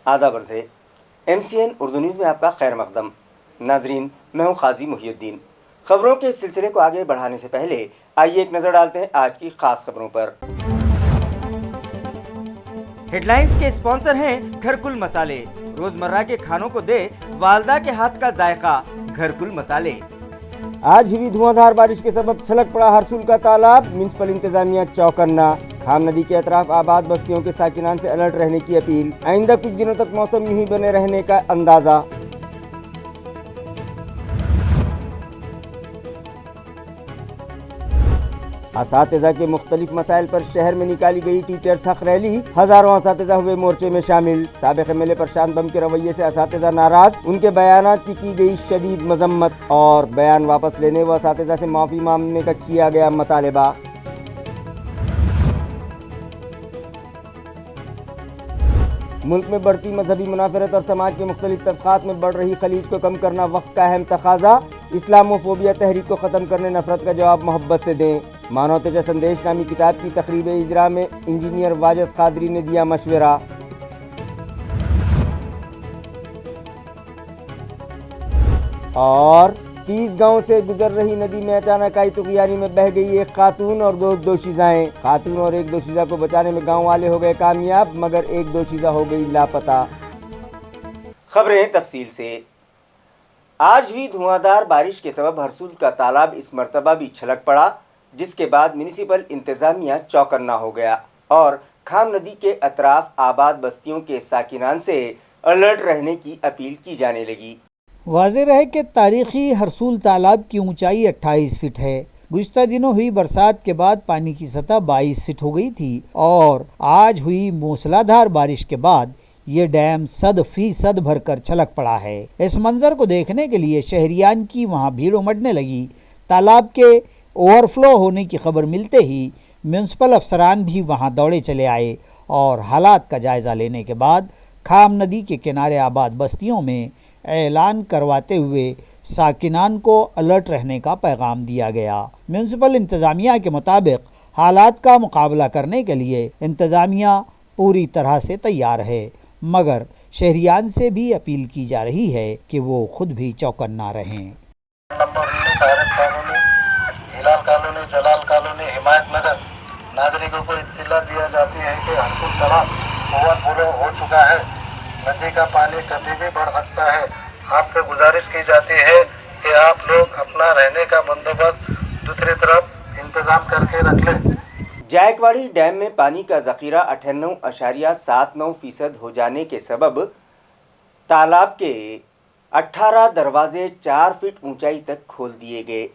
आदाब अर्ज़ है। MCN उर्दू न्यूज़ में आपका खैर मकदम। नाजरीन, मैं हूँ क़ाज़ी मुहियुद्दीन। खबरों के सिलसिले को आगे बढ़ाने से पहले आइए एक नज़र डालते हैं आज की ख़ास खबरों पर। हेडलाइंस के स्पॉन्सर हैं घरकुल मसाले। रोजमर्रा के खानों को दे वालदा के हाथ का जायका, घरकुल मसाले। आज हुई धुआंधार बारिश के सबब छलक पड़ा हरसूल का तालाब, म्युनिसिपल इंतजामिया चौकन्ना। खाम नदी के अतराफ आबाद बस्तियों के साकिनान से अलर्ट रहने की अपील। आइंदा कुछ दिनों तक मौसम यूं ही बने रहने का अंदाजा। असातिज़ा के मुख्तलिफ मसाइल पर शहर में निकाली गई टीचर्स हक रैली। हजारों असातिज़ा हुए मोर्चे में शामिल। साबिक़ MLA प्रशांत बम के रवैये से असातिज़ा नाराज, उनके बयानात की गई शदीद मजम्मत और बयान वापस लेने व असातिज़ा से माफ़ी मांगने का किया गया मुतालबा। मुल्क में बढ़ती मजहबी मुनाफरत और समाज के मुख्तलिफ तबक़ात में बढ़ रही खलीज को कम करना वक्त का अहम तकाजा। इस्लामोफोबिया तहरीक को ख़त्म करने नफरत का जवाब मोहब्बत से दें। मानव तेजा संदेश नामी किताब की तकरीब इजरा में इंजीनियर वाजिद कादरी ने दिया मशवरा। और 30 गांव से गुजर रही नदी में अचानक आई तुग़यानी में बह गई एक खातून और 2 दोशीज़ाएं। खातून और एक दोशीज़ा को बचाने में गांव वाले हो गए कामयाब, मगर एक दोशीज़ा हो गई लापता। खबरें तफसील से। आज हुई धुआंधार बारिश के सबब हरसूल का तालाब इस मरतबा भी छलक पड़ा, जिसके बाद म्युनिसिपल इंतजामिया चौकन्ना हो गया और खाम नदी के अतराफ आबाद बस्तियों के साकिनान से अलर्ट रहने की अपील की जाने लगी। वाज़ेह है कि तारीखी हरसूल तालाब की ऊंचाई 28 फीट है। गुज़िश्ता दिनों हुई बरसात के बाद पानी की सतह 22 फीट हो गई थी और आज हुई मूसलाधार बारिश के बाद ये डैम 100% भरकर छलक पड़ा है। इस मंजर को देखने के लिए शहरियान की वहाँ भीड़ उमड़ने लगी। तालाब के ओवरफ्लो होने की खबर मिलते ही म्युनिसिपल अफसरान भी वहाँ दौड़े चले आए और हालात का जायज़ा लेने के बाद खाम नदी के किनारे आबाद बस्तियों में ऐलान करवाते हुए साकिनान को अलर्ट रहने का पैगाम दिया गया। म्युनिसिपल इंतज़ामिया के मुताबिक हालात का मुकाबला करने के लिए इंतज़ामिया पूरी तरह से तैयार है, मगर शहरियान से भी अपील की जा रही है कि वो खुद भी चौकन्ना रहें। हिलाल कॉलोनी, जलाल कॉलोनी, हिमायत नगर नागरिकों को इत्तला दिया जाती है कि हरसूल तालाब ओवरफ्लो हो चुका है। नदी का पानी कभी भी बढ़ सकता है। आपसे गुजारिश की जाती है कि आप लोग अपना रहने का बंदोबस्त दूसरी तरफ इंतजाम करके रख लें। जायकवाड़ी डैम में पानी का ज़ख़ीरा 98.79% हो जाने के सबब तालाब के 18 दरवाजे 4 फीट ऊंचाई तक खोल दिए गए।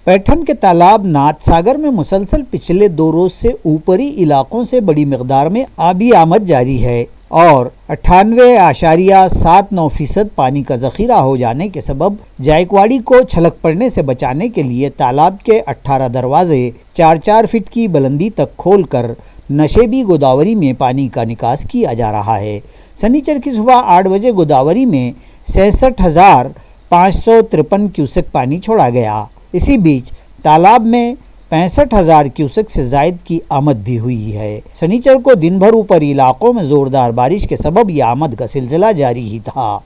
पैठन के तालाब नाथ सागर में मुसलसल पिछले 2 रोज से ऊपरी इलाकों से बड़ी मिकदार में आबी आमद जारी है और 98.79% पानी का ज़ख़ीरा हो जाने के सबब जायकवाड़ी को छलक पड़ने से बचाने के लिए तालाब के 18 दरवाजे 4-4 फीट की बुलंदी तक खोलकर नशेबी गोदावरी में पानी का निकास किया जा रहा है। शनिचर की सुबह 8 बजे गोदावरी में 66,553 क्यूसेक पानी छोड़ा गया। इसी बीच तालाब में 65,000 क्यूसेक से जायद की आमद भी हुई है। शनिचर को दिन भर ऊपरी इलाकों में जोरदार बारिश के सबब यह आमद का सिलसिला जारी ही था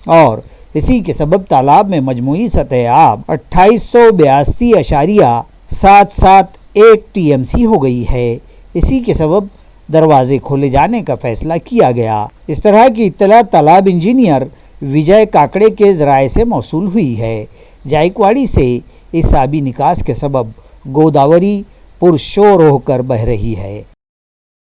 और इसी के सबब तालाब में मजमूई सतह आब 2882.771 TMC हो गई है। इसी के सबब दरवाजे खोले जाने का फैसला किया गया। इस तरह की इत्तला तालाब इंजीनियर विजय काकड़े के ज़राए से मौसूल हुई है। जायकवाड़ी से इस आबी निकास के सबब गोदावरी पुरशोर होकर बह रही है।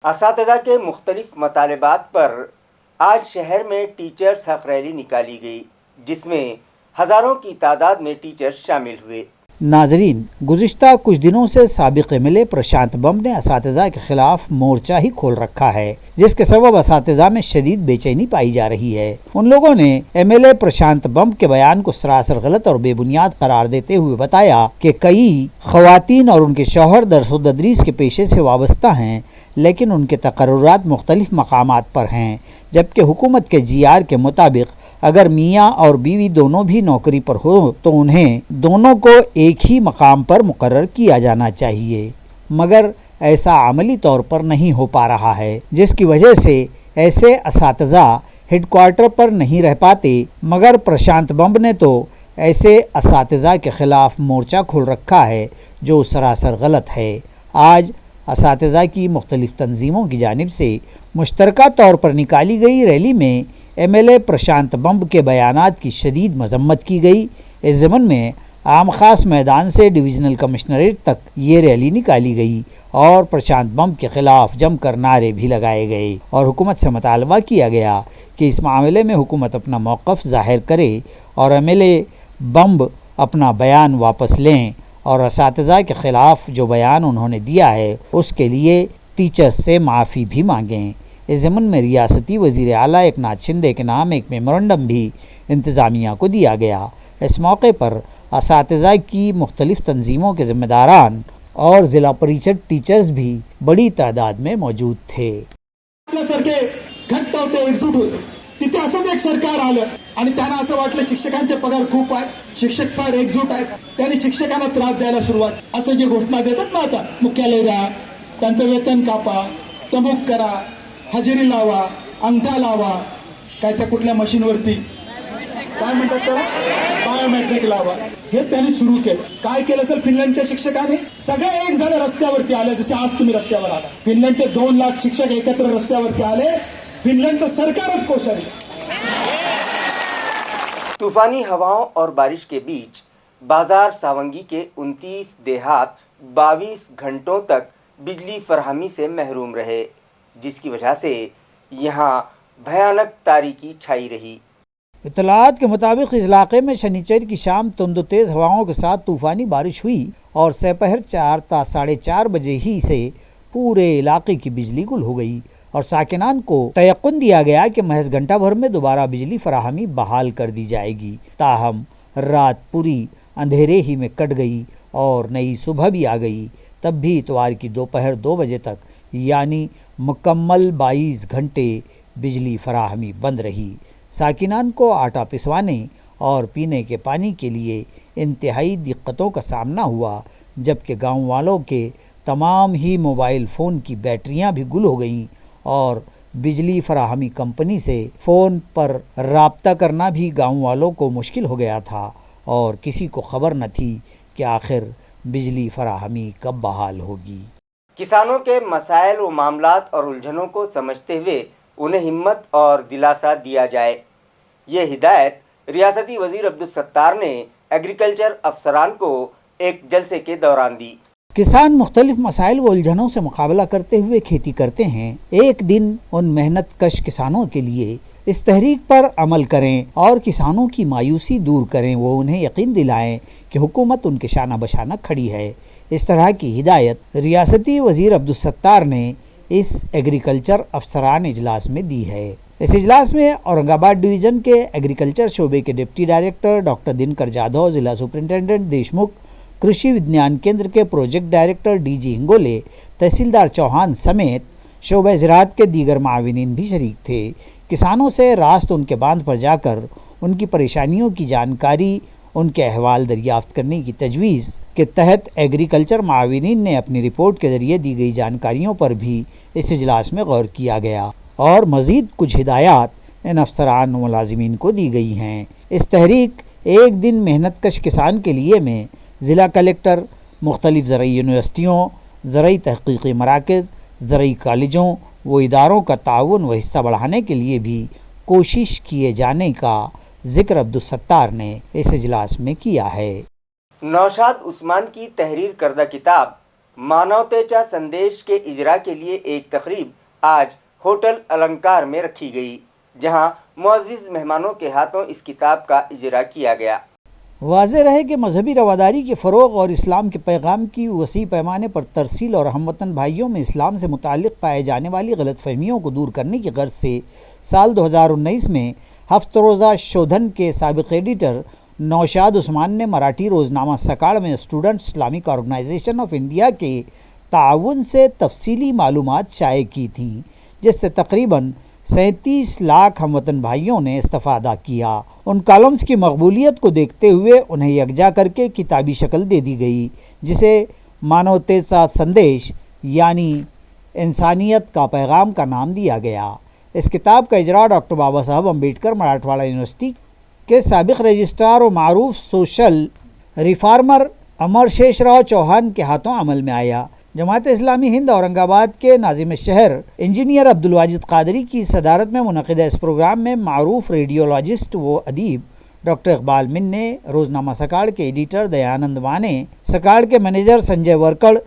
असातिज़ा के मुख्तलिफ मतालिबात पर आज शहर में टीचर्स हक रैली निकाली गई, जिसमें हज़ारों की तादाद में टीचर्स शामिल हुए। नाजरीन, गुज़िश्ता कुछ दिनों से साबिक़ MLA प्रशांत बम ने असातिज़ा के खिलाफ मोर्चा ही खोल रखा है, जिसके सबब असातिज़ा में शदीद बेचैनी पाई जा रही है। उन लोगों ने MLA प्रशांत बम के बयान को सरासर गलत और बेबुनियाद करार देते हुए बताया कि कई ख़वातीन और उनके शौहर दरस तदरीस के पेशे से वाबस्ता हैं, लेकिन उनके तकर्रुरात मुख्तलिफ मकामात पर हैं, जबकि हुकूमत के GR के मुताबिक अगर मियाँ और बीवी दोनों भी नौकरी पर हो तो उन्हें दोनों को एक ही मकाम पर मुकर्रर किया जाना चाहिए, मगर ऐसा अमली तौर पर नहीं हो पा रहा है, जिसकी वजह से ऐसे असातिज़ा ہیڈ کوارٹر پر نہیں رہ پاتے، مگر پرشانت بمب نے تو ایسے اساتذہ کے خلاف مورچہ کھول رکھا ہے جو سراسر غلط ہے۔ آج اساتذہ کی مختلف تنظیموں کی جانب سے مشترکہ طور پر نکالی گئی ریلی میں ایم ایل اے پرشانت بمب کے بیانات کی شدید مذمت کی گئی۔ اس ضمن میں عام خاص میدان سے ڈویژنل کمشنریٹ تک یہ ریلی نکالی گئی اور پرشانت بمب کے خلاف جم کر نعرے بھی لگائے گئے اور حکومت سے مطالبہ کیا گیا کہ اس معاملے میں حکومت اپنا موقف ظاہر کرے اور ایم ایل اے بمب اپنا بیان واپس لیں اور اساتذہ کے خلاف جو بیان انہوں نے دیا ہے اس کے لیے ٹیچرز سے معافی بھی مانگیں۔ اس ضمن میں ریاستی وزیر اعلیٰ ایکناتھ شندے کے نام ایک میمورنڈم بھی انتظامیہ کو دیا گیا۔ اس موقع پر اساتذہ کی مختلف تنظیموں کے ذمہ داران اور ضلع پریشد ٹیچرز بھی بڑی تعداد میں موجود تھے۔ आपल्यासारखे घट्ट होते, एकजूट होते. तिथे असंच एक सरकार आलं आणि त्यांना असं वाटलं शिक्षकांचे पगार खूप आहेत, शिक्षक फार एकजूट आहेत, त्यांनी शिक्षकांना त्रास द्यायला सुरुवात, असं जे घोषणा देतात ना आता, मुख्यालय द्या, त्यांचं वेतन कापा, तमुक करा, हजेरी लावा, अंगठा लावा, काय त्या कुठल्या मशीनवरती काय म्हणतात त्याला, बायोमेट्रिक लावा, हे त्यांनी सुरू केलं. काय केलं असेल फिनलंडच्या शिक्षकाने? सगळे एक झाले रस्त्यावरती आले, जसे आज तुम्ही रस्त्यावर आला. फिनलंडचे 2 लाख शिक्षक एकत्र रस्त्यावरती आले. फिनलंडचं सरकारच कोसळलं. तूफानी हवाओं और बारिश के बीच बाजार सावंगी के 29 देहात 22 घंटों तक बिजली फराहमी से महरूम रहे, जिसकी वजह से यहाँ भयानक तारीकी छाई रही। اطلاعات کے مطابق اس علاقے میں شنیچر کی شام تند و تیز ہواؤں کے ساتھ طوفانی بارش ہوئی اور سپہر 4 تا 4:30 بجے ہی سے پورے علاقے کی بجلی گل ہو گئی اور ساکنان کو تیقن دیا گیا کہ محض گھنٹہ بھر میں دوبارہ بجلی فراہمی بحال کر دی جائے گی۔ تاہم رات پوری اندھیرے ہی میں کٹ گئی اور نئی صبح بھی آ گئی، تب بھی اتوار کی دوپہر 2 بجے تک یعنی مکمل 22 گھنٹے بجلی فراہمی بند رہی۔ ساکنان کو آٹا پسوانے اور پینے کے پانی کے لیے انتہائی دقتوں کا سامنا ہوا، جبکہ گاؤں والوں کے تمام ہی موبائل فون کی بیٹریاں بھی گل ہو گئیں اور بجلی فراہمی کمپنی سے فون پر رابطہ کرنا بھی گاؤں والوں کو مشکل ہو گیا تھا اور کسی کو خبر نہ تھی کہ آخر بجلی فراہمی کب بحال ہوگی۔ کسانوں کے مسائل و معاملات اور الجھنوں کو سمجھتے ہوئے انہیں ہمت اور دلاسا دیا جائے، یہ ہدایت ریاستی وزیر عبدالستار نے ایگریکلچر افسران کو ایک جلسے کے دوران دی۔ کسان مختلف مسائل و الجھنوں سے مقابلہ کرتے ہوئے کھیتی کرتے ہیں۔ ایک دن ان محنت کش کسانوں کے لیے اس تحریک پر عمل کریں اور کسانوں کی مایوسی دور کریں، وہ انہیں یقین دلائیں کہ حکومت ان کے شانہ بشانہ کھڑی ہے۔ اس طرح کی ہدایت ریاستی وزیر عبدالستار نے اس ایگریکلچر افسران اجلاس میں دی ہے۔ اس اجلاس میں اورنگ آباد ڈویژن کے ایگریکلچر شعبے کے deputy director doctor Dinkar Jadhav, ضلع سپرنٹینڈنٹ دیشمکھ، کرشی وگیان کیندر کے project director D G Hingole, تحصیلدار چوہان سمیت شعبہ زراعت کے دیگر معاونین بھی شریک تھے۔ کسانوں سے راست ان کے باندھ پر جا کر ان کی پریشانیوں کی جانکاری، ان کے احوال دریافت کرنے کی تجویز کے تحت ایگریکلچر معاونین نے اپنی رپورٹ کے ذریعے دی گئی جانکاریوں پر بھی اس اجلاس میں غور کیا گیا اور مزید کچھ ہدایات ان افسران و ملازمین کو دی گئی ہیں۔ اس تحریک ایک دن محنت کش کسان کے لیے میں ضلع کلکٹر، مختلف زرعی یونیورسٹیوں، زرعی تحقیقی مراکز، زرعی کالجوں و اداروں کا تعاون و حصہ بڑھانے کے لیے بھی کوشش کیے جانے کا ذکر عبدالستار نے اس اجلاس میں کیا ہے۔ نوشاد عثمان کی تحریر کردہ کتاب مانوتیچا سندیش کے اجرا کے لیے ایک تقریب آج ہوٹل النکار میں رکھی گئی، جہاں معزز مہمانوں کے ہاتھوں اس کتاب کا اجرا کیا گیا۔ واضح رہے کہ مذہبی رواداری کے فروغ اور اسلام کے پیغام کی وسیع پیمانے پر ترسیل اور ہم وطن بھائیوں میں اسلام سے متعلق پائے جانے والی غلط فہمیوں کو دور کرنے کی غرض سے سال 2019 میں ہفت روزہ شودھن کے سابق ایڈیٹر نوشاد عثمان نے مراٹھی روزنامہ سکاڑ میں student Islamic organisation of India کے تعاون سے تفصیلی معلومات شائع کی تھیں، جس سے تقریباً 37 لاکھ ہم وطن بھائیوں نے استفادہ کیا۔ ان کالمز کی مقبولیت کو دیکھتے ہوئے انہیں یکجا کر کے کتابی شکل دے دی گئی، جسے مانوتیچا سندیش یعنی انسانیت کا پیغام کا نام دیا گیا۔ इस किताब का इजरा डॉक्टर बाबा साहब अम्बेडकर मराठवाड़ा यूनिवर्सिटी के साबिक रजिस्ट्रार और मारूफ सोशल रिफार्मर अमर शेषराव चौहान के हाथों अमल में आया। जमात इस्लामी हिंद औरंगाबाद के नाजिम शहर इंजीनियर अब्दुल वाजिद कादरी की सदारत में मुनक़िदा इस प्रोग्राम में मारूफ रेडियोलॉजिस्ट व अदीब डॉक्टर इकबाल मिन्ने, रोज़नामा सकाड़ के एडिटर दयानंद माने, सकाड़ के मैनेजर संजय वर्कड़,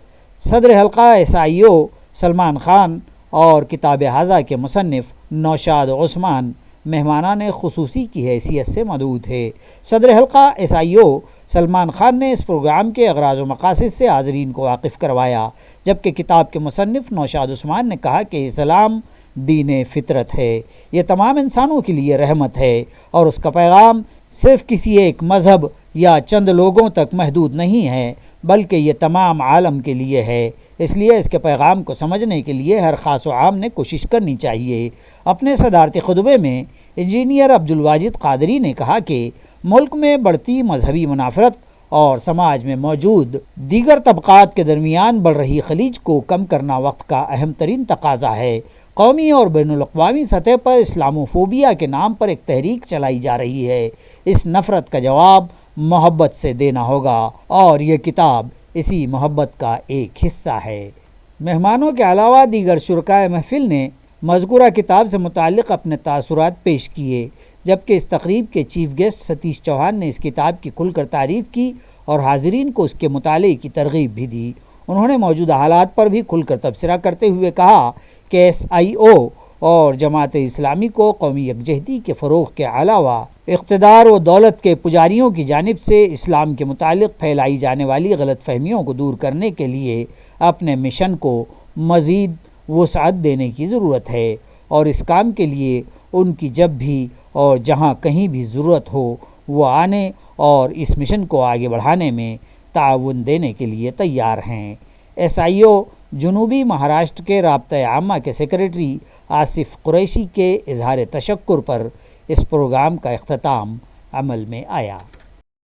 सदर हल्का SIO सलमान खान और किताब हाजा के मुसन्निफ नौशाद उस्मान मेहमानान खुसूसी की हैसियत से मौजूद थे। सदर हल्का SIO सलमान खान ने इस प्रोग्राम के अगराज़ व मक़ासिद से हाज़रीन को वाकिफ़ करवाया, जबकि किताब के मुसन्निफ नौशाद उस्मान ने कहा कि इस्लाम दीन फितरत है, ये तमाम इंसानों के लिए रहमत है और उसका पैगाम सिर्फ़ किसी एक मज़हब या चंद लोगों तक महदूद नहीं है, बल्कि ये तमाम आलम के लिए है। इसलिए इसके पैगाम को समझने के लिए हर ख़ास व आम ने कोशिश करनी चाहिए। अपने सदारती खुतबे में इंजीनियर अब्दुल वाजिद कादरी ने कहा कि मुल्क में बढ़ती मजहबी मुनाफरत और समाज में मौजूद दीगर तबक़ात के दरमियान बढ़ रही खलीज को कम करना वक्त का अहम तरीन तकाज़ा है। कौमी और बैनुल-अक़वामी सतह पर इस्लामोफोबिया के नाम पर एक तहरीक चलाई जा रही है। इस नफ़रत का जवाब मोहब्बत से देना होगा और ये किताब इसी मोहब्बत का एक हिस्सा है। मेहमानों के अलावा दीगर शुरकाए महफिल ने मज़कूरा किताब से मुताल्लिक़ अपने तासुरात पेश किए, जबकि इस तकरीब के चीफ गेस्ट सतीश चौहान ने इस किताब की खुलकर तारीफ़ की और हाज़रीन को उसके मुताले की तरग़ीब भी दी। उन्होंने मौजूदा हालात पर भी खुलकर तबसरा करते हुए कहा कि SIO और जमात इस्लामी को कौमी यकजहती के फ़रोग़ के अलावा इक़्तिदार व दौलत के पुजारियों की जानिब से इस्लाम के मुतालिक फैलाई जाने वाली गलत फहमियों को दूर करने के लिए अपने मिशन को मज़ीद वुसअत देने की ज़रूरत है और इस काम के लिए उनकी जब भी और जहाँ कहीं भी ज़रूरत हो वो आने और इस मिशन को आगे बढ़ाने में ताउन देने के लिए तैयार हैं। SIO जनूबी महाराष्ट्र के राब्ता आम्मा के सेक्रेटरी आसिफ कुरैशी के इजहार तशक्कुर पर इस प्रोग्राम का इख्तिताम अमल में आया।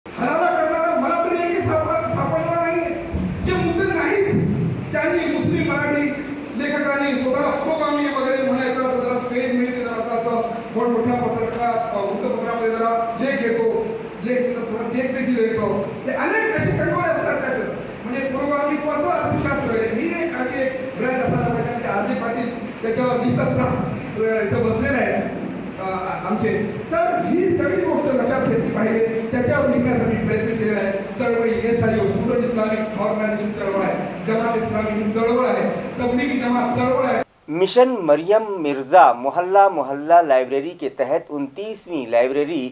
हराला करणारा मला तरी एक सापडला नाही, जे मुद्दे नाहीत त्यांनी मुस्लिम मराठी लेखकांनी स्वतःला पुरोगामी वगैरे म्हणायचं, जरा स्टेज मिळते, जरा असं मोठमोठ्या वृत्तपत्रामध्ये जरा लेख येतो, थोडा चेक देखील येतो, ते अनेक असे कंगोरे असतात त्याचं, म्हणजे पुरोगामीत्वाचं अर्थशास्त्र आहे, ही एक अशी एक ब्रँड असायला पाहिजे. म्हणजे आरती पाटील त्याच्यावर लिहितात इथं बसलेलं आहे आमचे, तर ही सगळी गोष्ट लक्षात घेतली पाहिजे, त्याच्यावर लिहिण्यासाठी प्रयत्न केलेला आहे. चळवळी SIO स्टुडंट इस्लामिक ऑर्गनायझेशन चळवळ आहे, जमात इस्लामी चळवळ आहे, तबलीगी जमात चळवळ आहे. मिशन मरियम मिर्ज़ा मोहल्ला मोहल्ला लाइब्रेरी के तहत 29वीं लाइब्रेरी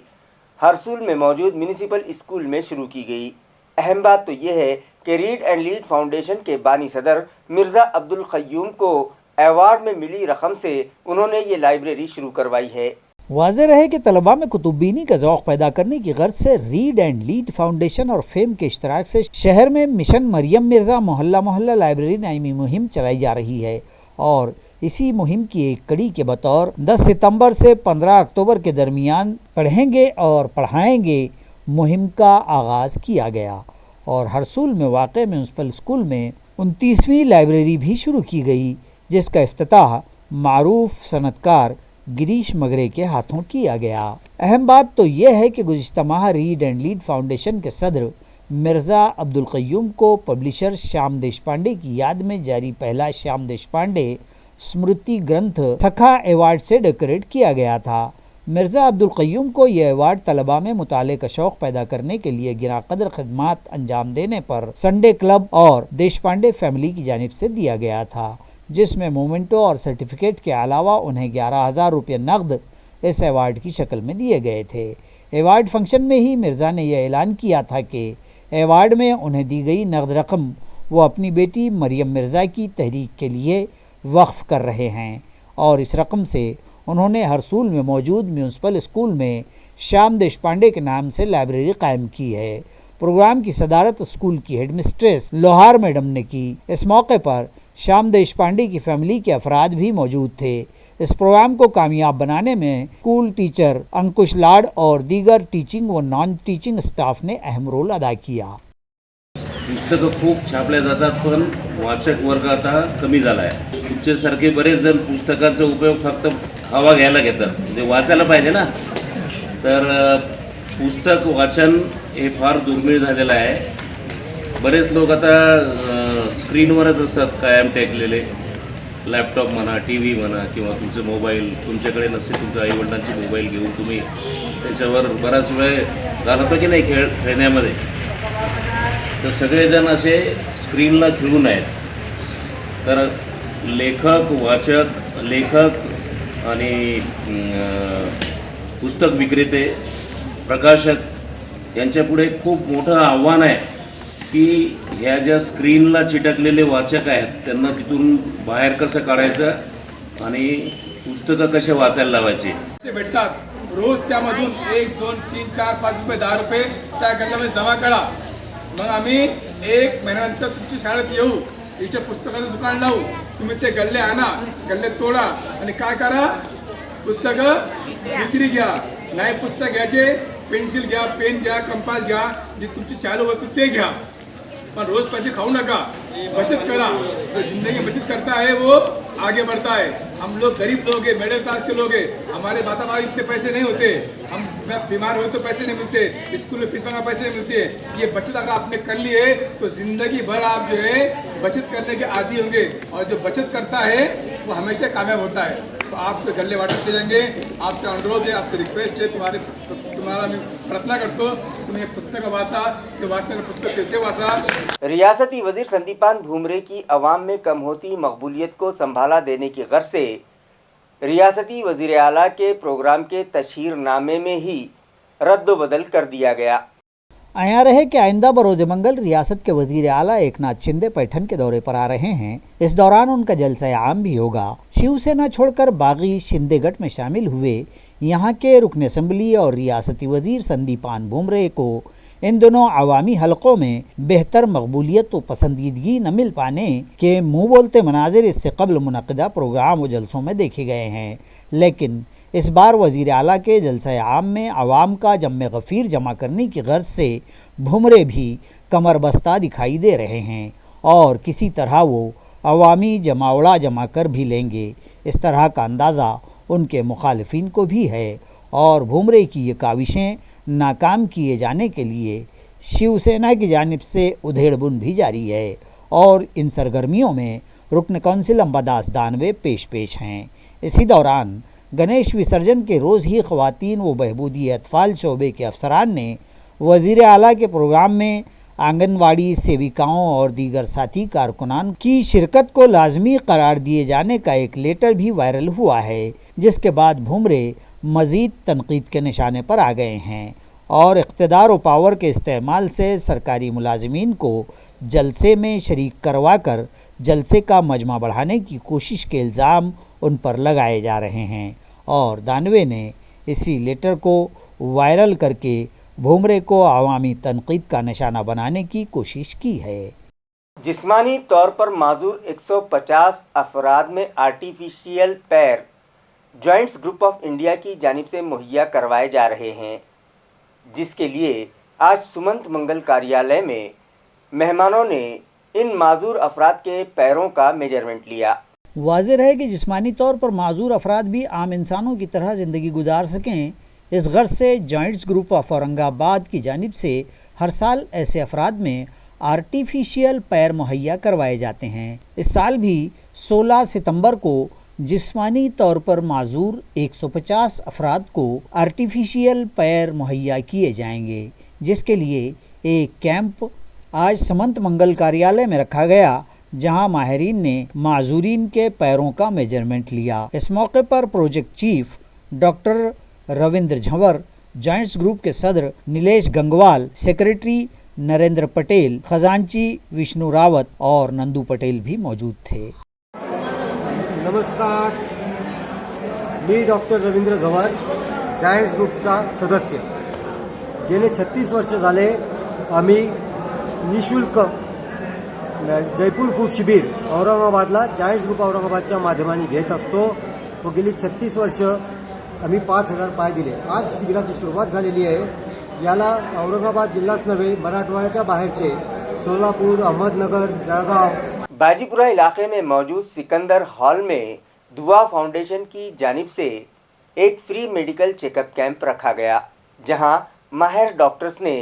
हरसूल में मौजूद म्यूनिसिपल स्कूल में शुरू की गई। अहम बात तो यह है कि रीड एंड लीड फाउंडेशन के बानी सदर मिर्ज़ा अब्दुल क़य्यूम को अवार्ड में मिली रकम से उन्होंने ये लाइब्रेरी शुरू करवाई है। वाज़ेह रहे कि तलबा में कुतुब्बीनी का ज़ौक़ पैदा करने की गर्ज से रीड एंड लीड फाउंडेशन और फेम के इश्तराक से शहर में मिशन मरियम मिर्ज़ा मोहल्ला मोहल्ला लाइब्रेरी नामी मुहिम चलाई जा रही है और इसी मुहिम की एक कड़ी के बतौर 10 सितंबर से 15 अक्टूबर के दरमियान पढ़ेंगे और पढ़ाएंगे मुहिम का आगाज़ किया गया और हरसूल में वाक़े म्यूनसिपल स्कूल में 29वीं लाइब्रेरी भी शुरू की गई, जिसका इफ्तिताह मारूफ सनतकार गिरीश मगरे के हाथों किया गया। अहम बात तो यह है कि गुज़िश्ता माह रीड एंड लीड फाउंडेशन के सदर मिर्ज़ा अब्दुल क़य्यूम को पब्लिशर श्याम देशपांडे की याद में जारी पहला श्याम देशपांडे स्मृति ग्रंथ सखा अवार्ड से डेकोरेट किया गया था। मिर्ज़ा अब्दुल क़य्यूम को यह अवार्ड तलबा में मुताले का शौक़ पैदा करने के लिए गिरा कदर खदमात अंजाम देने पर संडे क्लब और देशपांडे फैमिली की जानिब से दिया गया था, जिसमें मोमेंटो और सर्टिफिकेट के अलावा उन्हें 11,000 रुपये नकद इस अवार्ड की शक्ल में दिए गए थे। अवार्ड फंक्शन में ही मिर्ज़ा ने यह ऐलान किया था कि अवार्ड में उन्हें दी गई नकद रकम वो अपनी बेटी मरियम मिर्ज़ा की तहरीक के लिए वक्फ़ कर रहे हैं और इस रकम से उन्होंने हरसूल में मौजूद म्यूनसिपल स्कूल में श्याम देशपांडे के नाम से लाइब्रेरी कायम की है। प्रोग्राम की सदारत स्कूल की हेडमिस्ट्रेस लोहार मैडम ने की। इस मौके पर श्याम देशपांडे की फैमिली के अफराद भी मौजूद थे। इस प्रोग्राम को कामयाब बनाने में स्कूल टीचर अंकुश लाड और दीगर टीचिंग व नॉन टीचिंग स्टाफ ने अहम रोल अदा किया। पुस्तकं खूप छापल्या जातात, पण वाचक वर्ग आता कमी झाला आहे. तुमच्यासारखे बरेच जण पुस्तकांचा उपयोग फक्त हवा घ्यायला घेतात, म्हणजे वाचायला पाहिजे ना. तर पुस्तक वाचन हे फार दुर्मिळ झालेलं आहे. बरेच लोक आता स्क्रीनवरच असतात कायम टेकलेले. लॅपटॉप म्हणा, टी व्ही म्हणा किंवा तुमचे मोबाईल तुमच्याकडे नसेल, तुमच्या आईवडिलांचे मोबाईल घेऊन तुम्ही त्याच्यावर बराच वेळ घालवतो की नाही खेळण्यामध्ये. तर सगळेजण असे स्क्रीनला खिळून आहेत. तर लेखक आणि पुस्तक विक्रेते, प्रकाशक यांच्यापुढे खूप मोठं आव्हान आहे की ह्या ज्या स्क्रीनला चिटकलेले वाचक आहेत त्यांना तिथून बाहेर कसं काढायचं आणि पुस्तकं कसे वाचायला लावायचे. भेटतात रोज, त्यामधून 1, 2, 3, 4, 5 रुपये, 10 रुपये त्या गल्ल्यामध्ये जमा करा. मग आम्ही 1 महिन्यानंतर तुमची शाळेत येऊ, इथे पुस्तकाचं दुकान लावू. तुम्ही ते गल्ले आणा, गल्ले तोडा आणि काय करा, पुस्तकं विक्री घ्या. नाही पुस्तक घ्यायचे, पेन्सिल घ्या, पेन घ्या, कंपास घ्या, जी तुमची चालू वस्तू ते घ्या. पर रोज पैसे खाऊ नका, बचत करा. जो जिंदगी में बचत करता है वो आगे बढ़ता है. हम लोग गरीब लोग हैं, मिडिल क्लास के लोग हैं, हमारे माता इतने पैसे नहीं होते. हम बीमार हुए तो पैसे नहीं मिलते, स्कूल में फीस मांगा पैसे नहीं मिलते. ये बचत अगर आपने कर ली है तो जिंदगी भर आप जो है बचत करने के आदी होंगे. और जो बचत करता है वो हमेशा कामयाब होता है. तो आपको गले वाटते जाएंगे. आपसे अनुरोध है, आपसे रिक्वेस्ट है, तुम्हारा मैं प्रार्थना करतो, तुम्हें पुस्तक वाचा, तो वाचने पुस्तक ते वाचा. रियासती वजीर संदीपान भूमरे की अवाम में कम होती मकबूलियत को संभाला देने की गर्ज से रियासती वजीर आला के प्रोग्राम के तशहीरनामे में ही रद्दोबदल कर दिया गया. आया रहे कि आइंदा बरोज मंगल रियासत के वजीर आला एकनाथ शिंदे पैठण के दौरे पर आ रहे हैं. इस दौरान उनका जलसा आम भी होगा. शिवसेना छोड़कर बागी शिंदे गठ में शामिल हुए यहाँ के रुकन असम्बली और रियासती वजीर संदीपान भूमरे को इन दोनों अवामी हलकों में बेहतर मकबूलियत व पसंदीदगी न मिल पाने के मुँह बोलते मनाजिर इससे कबल मुनक़दा प्रोग्राम व जलसों में देखे गए हैं. लेकिन इस बार वज़ीर आला के जलसा आम में आवाम का जम्मे गफ़ीर जमा करने की गर्ज से भुमरे भी कमर बस्ता दिखाई दे रहे हैं और किसी तरह वो अवामी जमावड़ा जमा कर भी लेंगे. इस तरह का अंदाज़ा उनके मुखालिफिन को भी है और भुमरे की ये काविशें नाकाम किए जाने के लिए शिवसेना की जानिब से उधेड़बुन भी जारी है और इन सरगर्मियों में रुकन कौंसिल अंबादास दानवे पेश हैं. इसी दौरान गणेश विसर्जन के रोज़ ही ख़वातीन व बहबूदी अतफ़ाल शोबे के अफसरान ने वज़ीर आला के प्रोग्राम में आंगनवाड़ी सेविकाओं और दीगर साथी कारकुनान की शिरकत को लाजमी करार दिए जाने का एक लेटर भी वायरल हुआ है, जिसके बाद भुमरे मज़ीद तनकीद के निशाने पर आ गए हैं और इक़्तिदार व पावर के इस्तेमाल से सरकारी मुलाजिमीन को जलसे में शरीक करवा कर जलसे का मजमा बढ़ाने की कोशिश के इल्ज़ाम उन पर लगाए जा रहे हैं. और दानवे ने इसी लेटर को वायरल करके भुमरे को अवामी तनकीद का निशाना बनाने की कोशिश की है. जिस्मानी तौर पर माजूर 150 अफराद में आर्टिफिशियल पैर जॉइंट्स ग्रुप ऑफ इंडिया की जानिब से मुहैया करवाए जा रहे हैं, जिसके लिए आज सुमंत मंगल कार्यालय में मेहमानों ने इन माजूर अफराद के पैरों का मेजरमेंट लिया. वाज़ेह है कि जिस्मानी तौर पर माजूर अफराद भी आम इंसानों की तरह ज़िंदगी गुजार सकें, इस गर्ज से जॉइंट्स ग्रुप ऑफ औरंगाबाद की जानिब से हर साल ऐसे अफराद में आर्टिफिशियल पैर मुहैया करवाए जाते हैं. इस साल भी 16 सितंबर को जिस्मानी तौर पर माजूर 150 अफराद को आर्टिफिशियल पैर मुहैया किए जाएंगे, जिसके लिए एक कैंप आज समंत मंगल कार्यालय में रखा गया, जहां माहिरीन ने माजूरीन के पैरों का मेजरमेंट लिया. इस मौके पर project chief doctor Ravindra Jhanwar, giants group के सदर नीलेश गंगवाल, सेक्रेटरी नरेंद्र पटेल, खजांची विष्णु रावत और नंदू पटेल भी मौजूद थे. नमस्कार, मी डॉक्टर रवींद्र झंवर, जॉइंट्स ग्रुपचा सदस्य. गेले 36 वर्ष झाले आम्ही निशुल्क जयपूर फूड शिबिर औरंगाबादला जॉइंट्स ग्रुप औरंगाबादच्या माध्यमाने घेत असतो. व गेली 36 वर्ष आम्ही 5000 पाय दिले. आज शिबिराची सुरुवात झालेली आहे. याला औरंगाबाद जिल्हाच नव्हे, मराठवाड्याच्या बाहेरचे सोलापूर, अहमदनगर, जळगाव, बाजीपुरा इलाके में मौजूद सिकंदर हॉल में دعا فاؤنڈیشن کی جانب سے ایک free medical check up camp رکھا گیا، جہاں ماہر ڈاکٹرز نے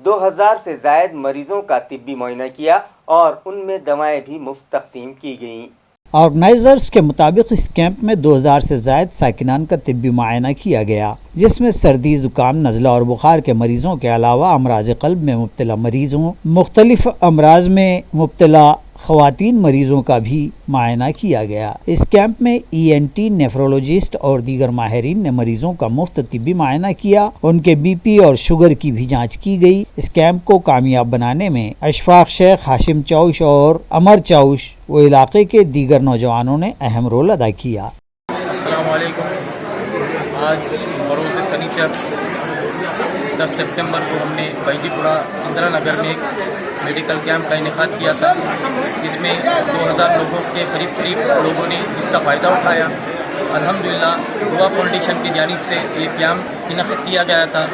2000 سے زائد مریضوں کا طبی معائنہ کیا اور ان میں دوائیں بھی مفت تقسیم کی گئیں۔ آرگنائزرز کے مطابق اس کیمپ میں 2000 سے زائد ساکنان کا طبی معائنہ کیا گیا، جس میں سردی، زکام، نزلہ اور بخار کے مریضوں کے علاوہ امراض قلب میں مبتلا مریضوں، مختلف امراض میں مبتلا خواتین مریضوں کا بھی معائنہ کیا گیا۔ اس کیمپ میں ENT، نیفرولوجسٹ اور دیگر ماہرین نے مریضوں کا مفت طبی معائنہ کیا، ان کے BP اور شوگر کی بھی جانچ کی گئی۔ اس کیمپ کو کامیاب بنانے میں اشفاق شیخ، ہاشم چاوش اور امر چاوش و علاقے کے دیگر نوجوانوں نے اہم رول ادا کیا۔ السلام علیکم۔ آج بروز سنیچر 10 سپٹمبر کو ہم نے بائجی پورہ اندرا نگر میں ایک میڈیکل کیمپ کا انعقاد کیا تھا، جس میں 2000 لوگوں کے قریب لوگوں نے اس کا فائدہ اٹھایا۔ الحمدللہ دعا فاؤنڈیشن کی جانب سے یہ کیمپ انعقاد کیا گیا تھا۔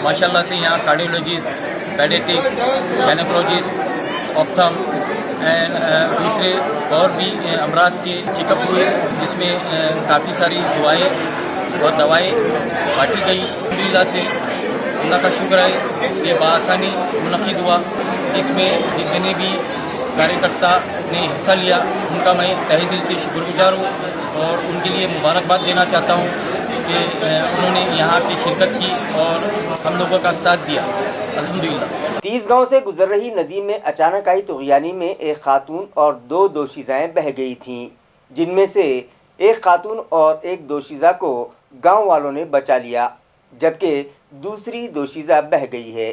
ماشاءاللہ سے یہاں کارڈیولوجسٹ، پیڈیٹک، گائنیکولوجسٹ، آپتھم اینڈ دوسرے اور بھی امراض کے چیک اپ ہوئے، جس میں کافی ساری دعائیں اور دوائیں بانٹی گئی۔ الحمدللہ سے اللہ کا شکر ہے یہ بآسانی منعقد ہوا، جس میں جتنے بھی کاریہ نے حصہ لیا ان کا میں تہہ دل سے شکر گزار ہوں اور ان کے لیے مبارکباد دینا چاہتا ہوں کہ انہوں نے یہاں کی شرکت کی اور ہم لوگوں کا ساتھ دیا۔ الحمدللہ۔ 30 گاؤں سے گزر رہی ندی میں اچانک آئی طغیانی میں ایک خاتون اور 2 دوشیزائیں بہہ گئی تھیں، جن میں سے ایک خاتون اور ایک دوشیزہ کو گاؤں والوں نے بچا لیا، جبکہ دوسری دوشیزہ بہہ گئی ہے۔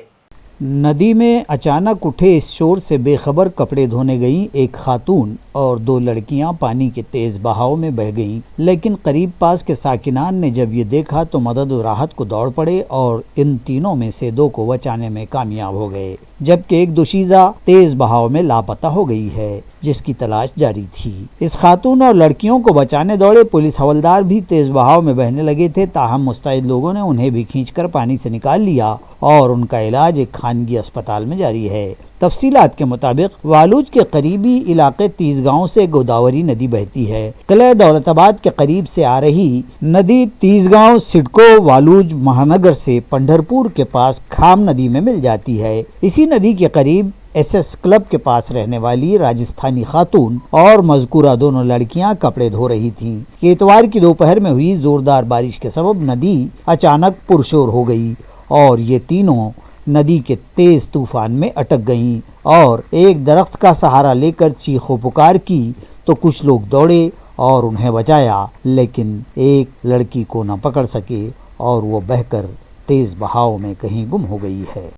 ندی میں اچانک اٹھے اس شور سے بے خبر کپڑے دھونے گئیں ایک خاتون اور 2 لڑکیاں پانی کے تیز بہاؤ میں بہہ گئیں، لیکن قریب پاس کے ساکنان نے جب یہ دیکھا تو مدد و راحت کو دوڑ پڑے اور ان تینوں میں سے 2 کو بچانے میں کامیاب ہو گئے، جبکہ ایک دوشیزہ تیز بہاؤ میں لاپتہ ہو گئی ہے، جس کی تلاش جاری تھی۔ اس خاتون اور لڑکیوں کو بچانے دوڑے پولیس حوالدار بھی تیز بہاؤ میں بہنے لگے تھے، تاہم مستعد لوگوں نے انہیں بھی کھینچ کر پانی سے نکال لیا اور ان کا علاج ایک خانگی اسپتال میں جاری ہے۔ تفصیلات کے مطابق والوج کے قریبی علاقے 30 گاؤں سے گوداوری ندی بہتی ہے۔ قلعہ دولت آباد کے قریب سے آ رہی ندی 30 گاؤں سڈکو والوج مہانگر سے پنڈھرپور کے پاس کھام ندی میں مل جاتی ہے۔ اسی ندی کے قریب SS کلب کے پاس رہنے والی راجستھانی خاتون اور مذکورہ دونوں لڑکیاں کپڑے دھو رہی تھیں کہ اتوار کی دوپہر میں ہوئی زوردار بارش کے سبب ندی اچانک پرشور ہو گئی اور یہ تینوں ندی کے تیز طوفان میں اٹک گئیں اور ایک درخت کا سہارا لے کر چیخ و پکار کی تو کچھ لوگ دوڑے اور انہیں بچایا، لیکن ایک لڑکی کو نہ پکڑ سکے اور وہ بہہ کر تیز بہاؤ میں کہیں گم ہو گئی ہے۔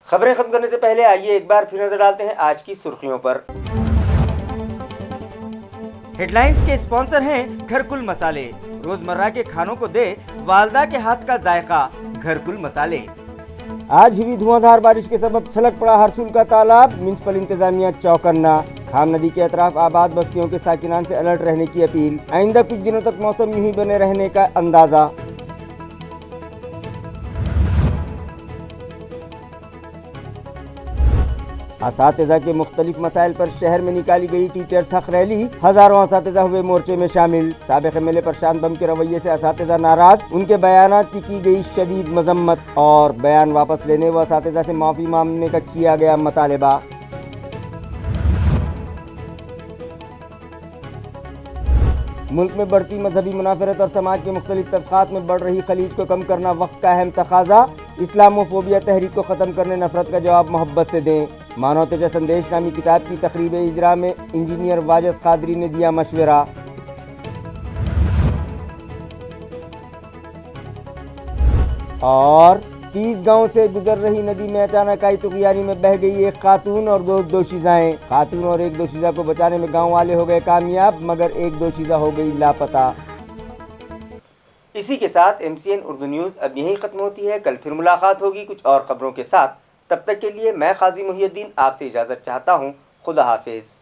خبریں ختم کرنے سے پہلے آئیے ایک بار پھر نظر ڈالتے ہیں آج کی سرخیوں پر۔ ہیڈ لائنز کے اسپانسر ہیں گھرکل مسالے، روزمرہ کے کھانوں کو دے والدہ کے ہاتھ کا ذائقہ، گھرکل مسالے۔ آج ہوئی دھواں دھار بارش کے سبب چھلک پڑا ہرسول کا تالاب، میونسپل انتظامیہ چوکنا۔ کھام ندی کے اطراف آباد بستیوں کے ساکنان سے الرٹ رہنے کی اپیل، آئندہ کچھ دنوں تک موسم یوں ہی بنے رہنے کا اندازہ۔ اساتذہ کے مختلف مسائل پر شہر میں نکالی گئی ٹیچرز حق ریلی، ہزاروں اساتذہ ہوئے مورچے میں شامل۔ سابق MLA پرشانت بم کے رویے سے اساتذہ ناراض، ان کے بیانات کی گئی شدید مذمت اور بیان واپس لینے و اساتذہ سے معافی مانگنے کا کیا گیا مطالبہ۔ ملک میں بڑھتی مذہبی منافرت اور سماج کے مختلف طبقات میں بڑھ رہی خلیج کو کم کرنا وقت کا اہم تقاضا، اسلاموفوبیا تحریک کو ختم کرنے نفرت کا جواب محبت سے دیں۔ مانو تیجا سندیش نامی کتاب کی تقریب اجرا میں انجینئر واجد قادری نے دیا مشورہ۔ اور 30 گاؤں سے گزر رہی ندی میں اچانک آئی طغیانی میں بہہ گئی ایک خاتون اور 2 دوشیزائیں۔ خاتون اور ایک دوشیزہ کو بچانے میں گاؤں والے ہو گئے کامیاب، مگر ایک دوشیزہ ہو گئی لاپتہ۔ اسی کے ساتھ MCN اردو نیوز اب یہیں ختم ہوتی ہے۔ کل پھر ملاقات ہوگی کچھ اور خبروں کے ساتھ، تب تک کے لیے میں قاضی محی الدین آپ سے اجازت چاہتا ہوں۔ خدا حافظ۔